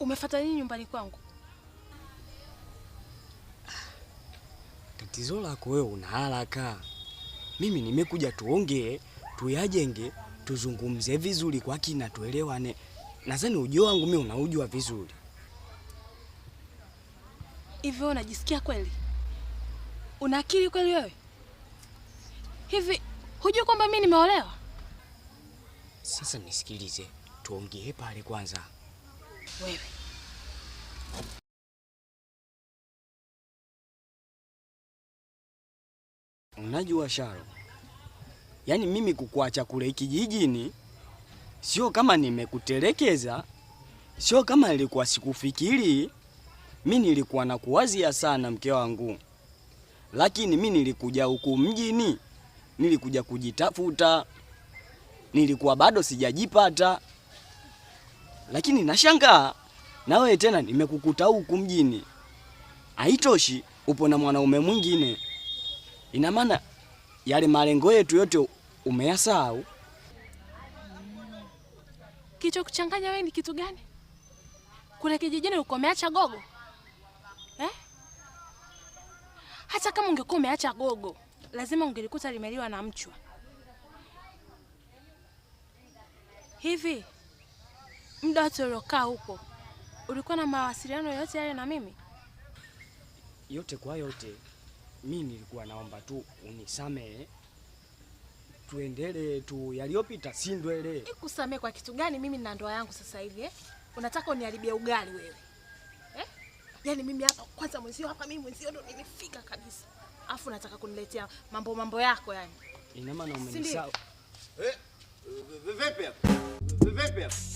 Umefuata nini nyumbani kwangu? Tatizo lako wewe una haraka. Mimi nimekuja tuongee, tuyajenge, tuzungumze vizuri kwa kina tuelewane. Nadhani ujio wangu mimi unaujua vizuri. Hivyo unajisikia kweli? Una akili kweli wewe? Hivi hujui kwamba mimi nimeolewa? Sasa nisikilize, tuongee pale kwanza. Wewe unajua Sharo, yaani mimi kukuacha kule kijijini sio kama nimekutelekeza, sio kama nilikuwa sikufikiri. Mimi nilikuwa nakuwazia sana mke wangu. Lakini mimi nilikuja huku mjini, nilikuja kujitafuta. Nilikuwa bado sijajipata. Lakini nashangaa na wewe tena nimekukuta huku mjini. Haitoshi upo na mwanaume mwingine. Ina maana yale malengo yetu yote umeyasahau. Kicho kuchanganya wewe ni kitu gani? Kule kijijini uko umeacha gogo? Hata kama ungekuwa umeacha gogo, lazima ungelikuta limeliwa na mchwa. Hivi muda wote uliokaa huko, ulikuwa na mawasiliano yote yale na mimi? Yote kwa yote, mimi nilikuwa naomba tu unisamehe. Tuendelee tu, yaliyopita si ndwele. Nikusamehe kwa kitu gani? Mimi na ndoa yangu sasa hivi Unataka uniharibie ugali wewe? Yaani mimi hapa kwanza mwenzio hapa mimi mwenzio ndo nimefika kabisa. Alafu nataka kuniletea mambo yako yani. Ina maana umenisahau. Vipi hapa? Vipi hapa?